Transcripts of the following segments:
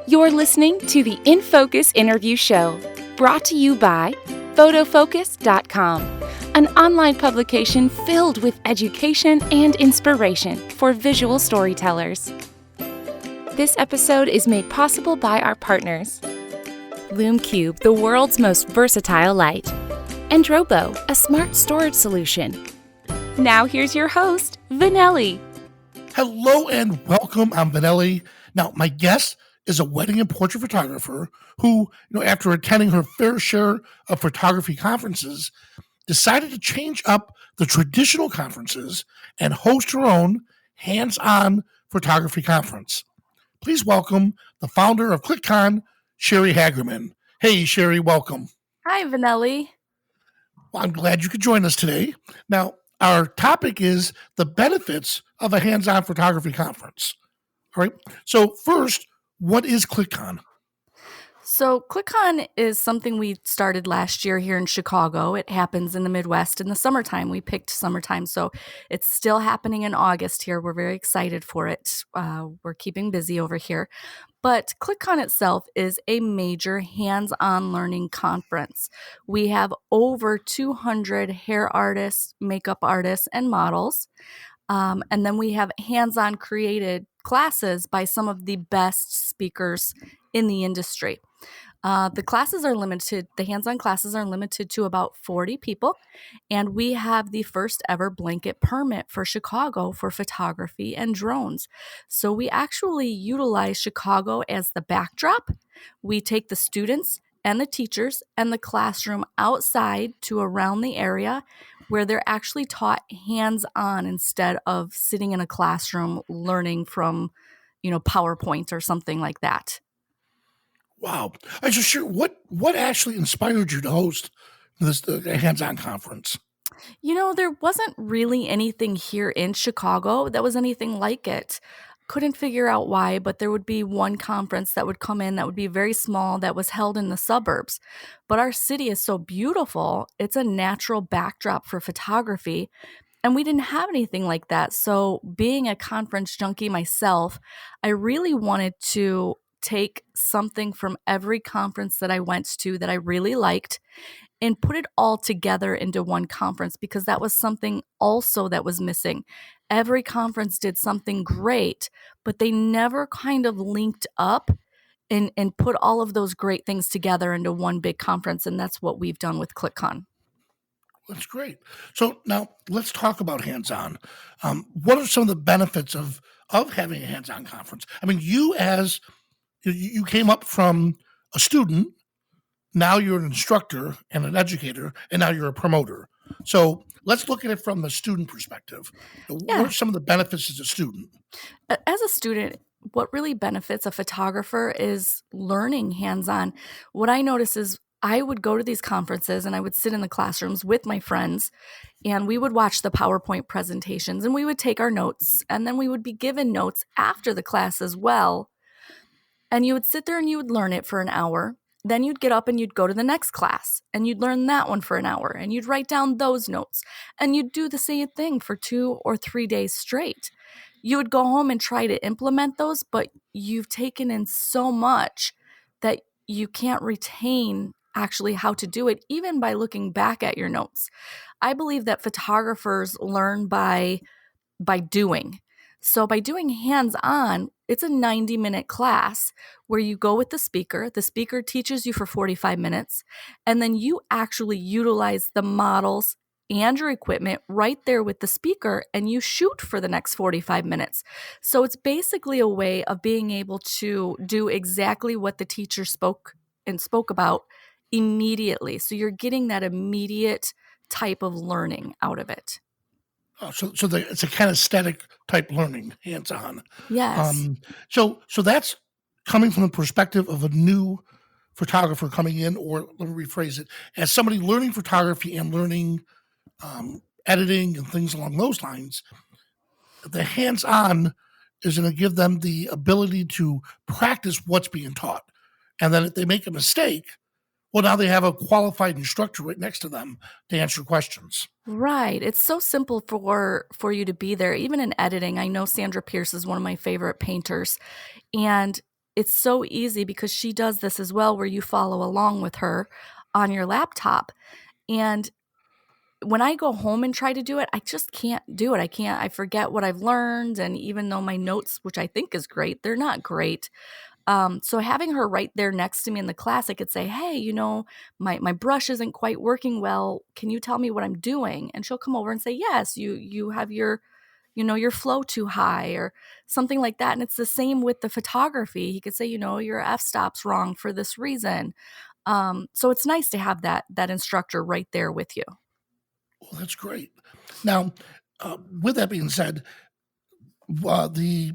You're listening to the InFocus Interview Show, brought to you by Photofocus.com, an online publication filled with education and inspiration for visual storytellers. This episode is made possible by our partners, Lume Cube, the world's most versatile light, and Drobo, a smart storage solution. Now here's your host, Vanelli. Hello and welcome. I'm Vanelli. Now, my guest is a wedding and portrait photographer who, after attending her fair share of photography conferences, decided to change up the traditional conferences and host her own hands-on photography conference. Please welcome the founder of ClickCon, Sherry Hagerman. Hey, Sherry, welcome. Hi, Vanelli. Well, I'm glad you could join us today. Now, our topic is the benefits of a hands-on photography conference. All right. So first, what is ClickCon? So ClickCon is something we started last year here in Chicago. It happens in the Midwest in the summertime. We picked summertime, so it's still happening in August here. We're very excited for it. We're keeping busy over here. But ClickCon itself is a major hands-on learning conference. We have over 200 hair artists, makeup artists, and models. And then we have hands-on created classes by some of the best speakers in the industry. The hands-on classes are limited to about 40 people, and we have the first ever blanket permit for Chicago for photography and drones. So we actually utilize Chicago as the backdrop. We take the students and the teachers and the classroom outside to around the area where they're actually taught hands-on instead of sitting in a classroom learning from, PowerPoint or something like that. Wow. I just sure what actually inspired you to host this hands-on conference? There wasn't really anything here in Chicago that was anything like it. Couldn't figure out why, but there would be one conference that would come in that would be very small that was held in the suburbs. But our city is so beautiful. It's a natural backdrop for photography. And we didn't have anything like that. So being a conference junkie myself, I really wanted to take something from every conference that I went to that I really liked and put it all together into one conference, because that was something also that was missing. Every conference did something great, but they never kind of linked up and put all of those great things together into one big conference. And that's what we've done with ClickCon. That's great. So now let's talk about hands-on. What are some of the benefits of having a hands-on conference? I mean, you came up from a student, now you're an instructor and an educator, and now you're a promoter. So let's look at it from the student perspective. What are some of the benefits as a student? As a student, what really benefits a photographer is learning hands-on. What I notice is I would go to these conferences and I would sit in the classrooms with my friends, and we would watch the PowerPoint presentations and we would take our notes, and then we would be given notes after the class as well. And you would sit there and you would learn it for an hour. Then you'd get up and you'd go to the next class and you'd learn that one for an hour and you'd write down those notes, and you'd do the same thing for 2 or 3 days straight. You would go home and try to implement those, but you've taken in so much that you can't retain actually how to do it, even by looking back at your notes. I believe that photographers learn by doing. So by doing hands-on, it's a 90-minute class where you go with the speaker teaches you for 45 minutes, and then you actually utilize the models and your equipment right there with the speaker, and you shoot for the next 45 minutes. So it's basically a way of being able to do exactly what the teacher spoke about immediately. So you're getting that immediate type of learning out of it. Oh, so it's a kind of static type learning, hands-on. Yes. So that's coming from the perspective of a new photographer coming in, or let me rephrase it, as somebody learning photography and learning editing and things along those lines. The hands-on is going to give them the ability to practice what's being taught. And then if they make a mistake, well, now they have a qualified instructor right next to them to answer questions. Right. It's so simple for you to be there. Even in editing, I know Sandra Pierce is one of my favorite painters. And it's so easy because she does this as well, where you follow along with her on your laptop. And when I go home and try to do it, I just can't do it. I forget what I've learned. And even though my notes, which I think is great, they're not great. So having her right there next to me in the class, I could say, hey, my brush isn't quite working well. Can you tell me what I'm doing? And she'll come over and say, yes, you have your flow too high or something like that. And it's the same with the photography. He could say, your f-stop's wrong for this reason. So it's nice to have that instructor right there with you. Well, that's great. Now, with that being said, the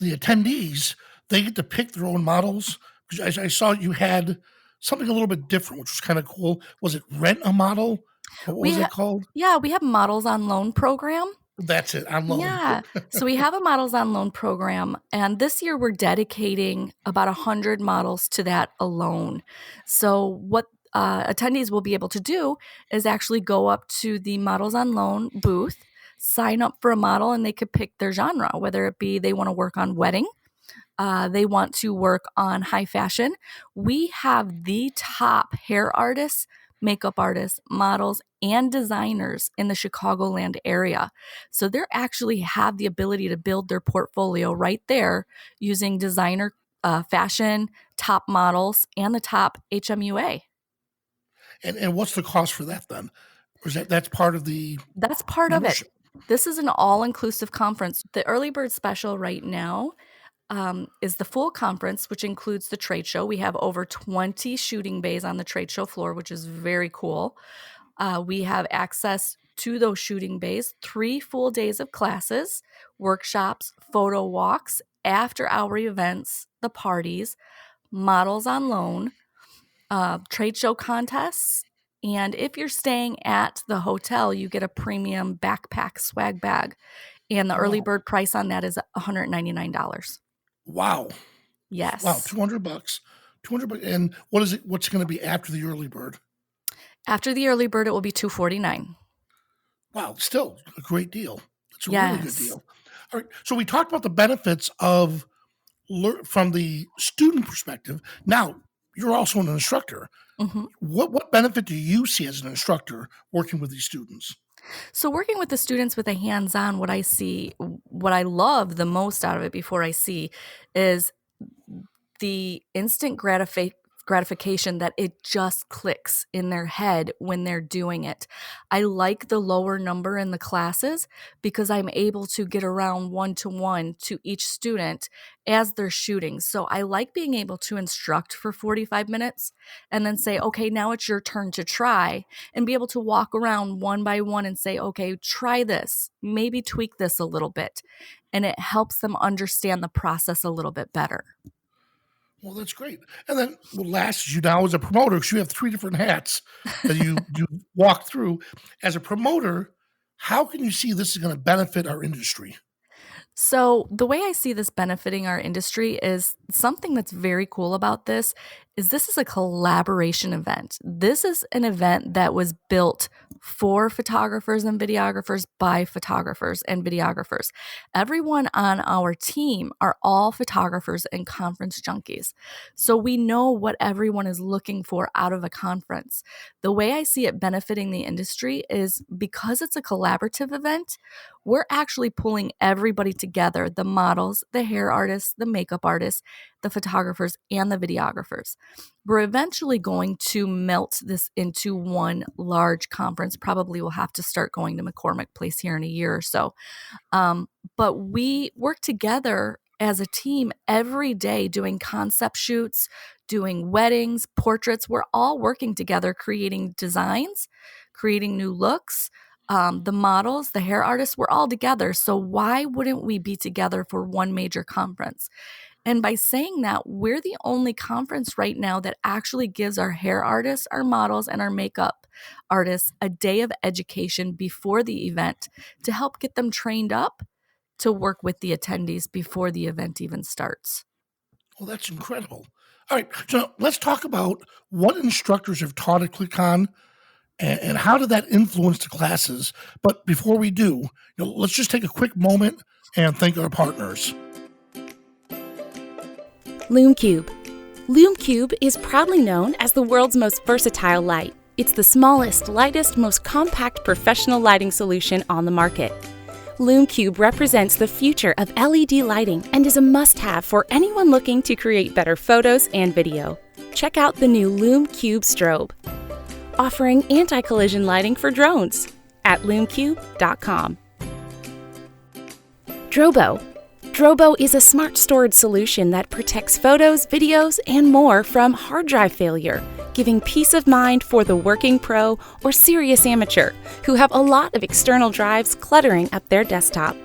attendees, they get to pick their own models. Because I saw you had something a little bit different, which was kind of cool. Was it rent a model? What was it called? Yeah, we have Models on Loan program. That's it, on loan. Yeah. So we have a Models on Loan program, and this year we're dedicating about 100 models to that alone. So what attendees will be able to do is actually go up to the Models on Loan booth, sign up for a model, and they could pick their genre, whether it be they want to work on wedding, they want to work on high fashion. We have the top hair artists, makeup artists, models, and designers in the Chicagoland area. So they actually have the ability to build their portfolio right there using designer fashion, top models, and the top HMUA. And what's the cost for that then? Or is that's part of the That's part of it. This is an all-inclusive conference. The early bird special right now is the full conference, which includes the trade show. We have over 20 shooting bays on the trade show floor, which is very cool. We have access to those shooting bays, 3 full days of classes, workshops, photo walks, after-hour events, the parties, Models on Loan, trade show contests, and if you're staying at the hotel, you get a premium backpack swag bag, and the early bird price on that is $199. Wow. Yes. Wow, $200. $200. And what is it? What's going to be after the early bird? After the early bird, it will be $249. Wow, still a great deal. It's a really good deal. All right. So we talked about the benefits of from the student perspective. Now, you're also an instructor. Mm-hmm. What benefit do you see as an instructor working with these students? So working with the students with a hands-on, what I love the most out of it before I see is the instant gratification that it just clicks in their head when they're doing it. I like the lower number in the classes because I'm able to get around one-to-one to each student as they're shooting. So I like being able to instruct for 45 minutes and then say, okay, now it's your turn to try, and be able to walk around one by one and say, okay, try this, maybe tweak this a little bit. And it helps them understand the process a little bit better. Well, that's great. And then what lasts you now as a promoter, because you have 3 different hats that you walk through. As a promoter, how can you see this is going to benefit our industry? So the way I see this benefiting our industry is something that's very cool about this is a collaboration event. This is an event that was built for photographers and videographers by photographers and videographers. Everyone on our team are all photographers and conference junkies. So we know what everyone is looking for out of a conference. The way I see it benefiting the industry is because it's a collaborative event, we're actually pulling everybody together, the models, the hair artists, the makeup artists, the photographers, and the videographers. We're eventually going to melt this into one large conference. Probably we'll have to start going to McCormick Place here in a year or so. But we work together as a team every day doing concept shoots, doing weddings, portraits. We're all working together, creating designs, creating new looks. The models, the hair artists, we're all together. So why wouldn't we be together for one major conference? And by saying that, we're the only conference right now that actually gives our hair artists, our models, and our makeup artists a day of education before the event to help get them trained up to work with the attendees before the event even starts. Well, that's incredible. All right, so let's talk about what instructors have taught at ClickCon and how did that influence the classes. But before we do, let's just take a quick moment and thank our partners. Lume Cube. Lume Cube is proudly known as the world's most versatile light. It's the smallest, lightest, most compact professional lighting solution on the market. Lume Cube represents the future of LED lighting and is a must-have for anyone looking to create better photos and video. Check out the new Lume Cube strobe, offering anti-collision lighting for drones at lumecube.com. Drobo. Drobo is a smart storage solution that protects photos, videos, and more from hard drive failure, giving peace of mind for the working pro or serious amateur who have a lot of external drives cluttering up their desktop.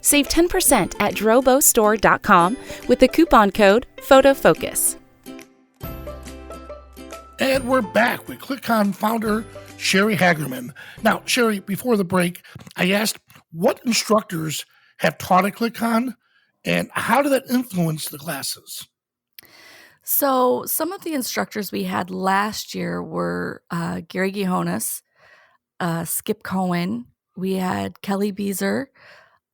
Save 10% at drobostore.com with the coupon code Photofocus. And we're back with ClickCon founder Sherry Hagerman. Now, Sherry, before the break, I asked what instructors have taught at ClickCon and how did that influence the classes? So some of the instructors we had last year were Gary Gijonas, Skip Cohen. We had Kelly Beezer.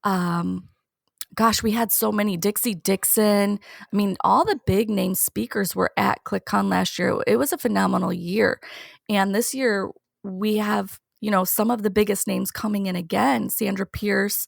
We had so many. Dixie Dixon. I mean, all the big name speakers were at ClickCon last year. It was a phenomenal year. And this year we have, some of the biggest names coming in again. Sandra Pierce,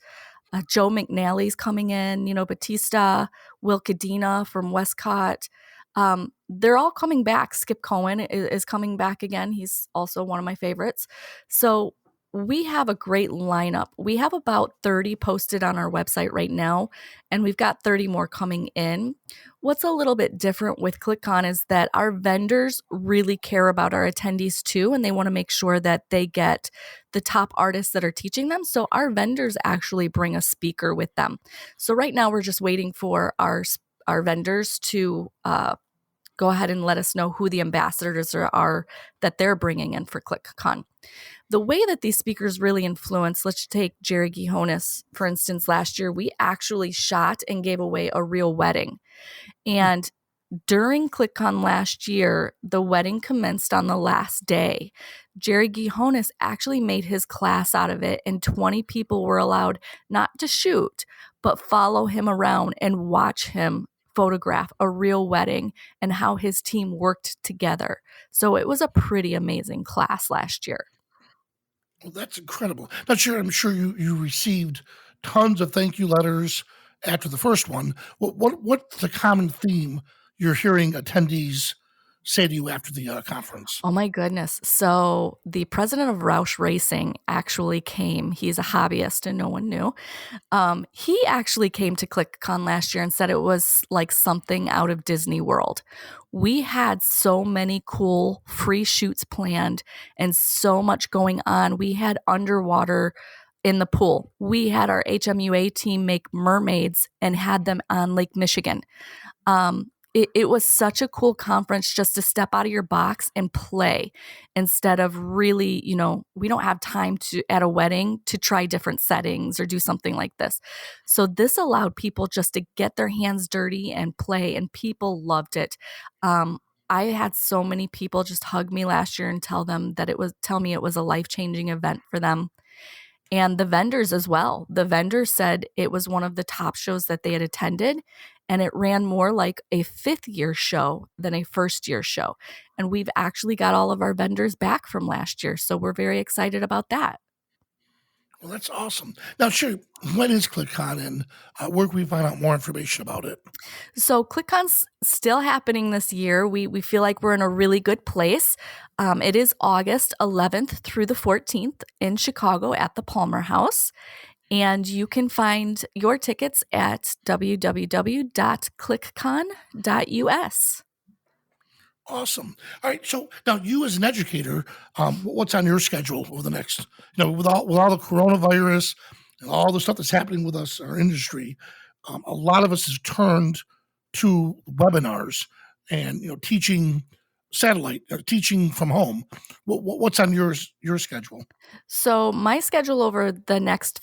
Joe McNally's coming in, Batista, Will Cadena from Westcott. They're all coming back. Skip Cohen is coming back again. He's also one of my favorites. So we have a great lineup. We have about 30 posted on our website right now, and we've got 30 more coming in. What's a little bit different with ClickCon is that our vendors really care about our attendees too, and they want to make sure that they get the top artists that are teaching them. So our vendors actually bring a speaker with them. So right now we're just waiting for our vendors to go ahead and let us know who the ambassadors are that they're bringing in for ClickCon. The way that these speakers really influence, let's take Jerry Gijonas, for instance. Last year, we actually shot and gave away a real wedding. And during ClickCon last year, the wedding commenced on the last day. Jerry Gijonas actually made his class out of it, and 20 people were allowed not to shoot, but follow him around and watch him photograph a real wedding and how his team worked together. So it was a pretty amazing class last year. Well, that's incredible. Now, Sherry, I'm sure you received tons of thank you letters after the first one. What's the common theme you're hearing attendees say to you after the conference? Oh my goodness. So the president of Roush Racing actually came. He's a hobbyist and no one knew. He actually came to ClickCon last year and said it was like something out of Disney World. We had so many cool free shoots planned and so much going on. We had underwater in the pool. We had our HMUA team make mermaids and had them on Lake Michigan. It was such a cool conference just to step out of your box and play instead of really, we don't have time at a wedding to try different settings or do something like this. So this allowed people just to get their hands dirty and play, and people loved it. I had so many people just hug me last year and tell me it was a life-changing event for them. And the vendors as well. The vendors said it was one of the top shows that they had attended, and it ran more like a fifth-year show than a first-year show. And we've actually got all of our vendors back from last year, so we're very excited about that. Well, that's awesome. Now, Sherry, when is ClickCon, and where can we find out more information about it? So ClickCon's still happening this year. We feel like we're in a really good place. It is August 11th through the 14th in Chicago at the Palmer House. And you can find your tickets at www.clickcon.us. Awesome. All right. So now you as an educator, what's on your schedule over the next, with all the coronavirus and all the stuff that's happening with us, our industry, a lot of us have turned to webinars and, teaching satellite or teaching from home. What's on your schedule? So my schedule over the next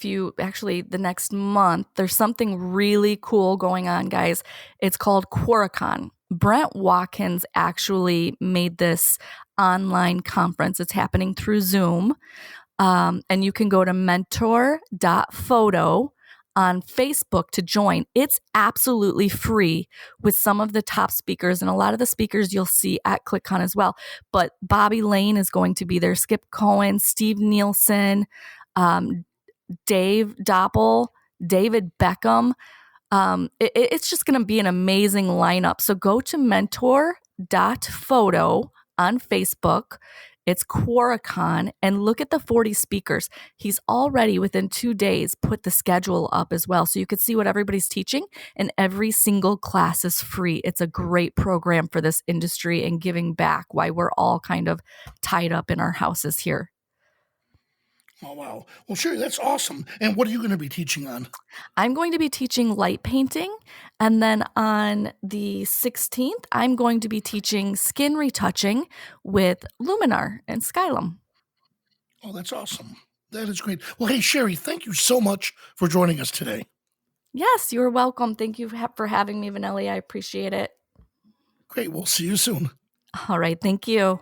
month, there's something really cool going on, guys. It's called QuoraCon. Brent Watkins actually made this online conference. It's happening through Zoom. And you can go to mentor.photo on Facebook to join. It's absolutely free with some of the top speakers and a lot of the speakers you'll see at ClickCon as well. But Bobby Lane is going to be there, Skip Cohen, Steve Nielsen, Dave Doppel, David Beckham. It's just going to be an amazing lineup. So go to mentor.photo on Facebook. It's Quoricon, and look at the 40 speakers. He's already within 2 days put the schedule up as well. So you could see what everybody's teaching, and every single class is free. It's a great program for this industry and giving back while we're all kind of tied up in our houses here. Oh, wow. Well, Sherry, that's awesome. And what are you going to be teaching on? I'm going to be teaching light painting. And then on the 16th, I'm going to be teaching skin retouching with Luminar and Skylum. Oh, that's awesome. That is great. Well, hey, Sherry, thank you so much for joining us today. Yes, you're welcome. Thank you for having me, Vanelli. I appreciate it. Great. We'll see you soon. All right. Thank you.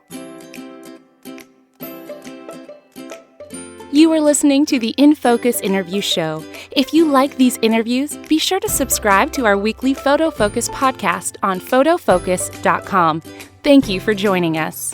You are listening to the InFocus Interview Show. If you like these interviews, be sure to subscribe to our weekly Photofocus podcast on photofocus.com. Thank you for joining us.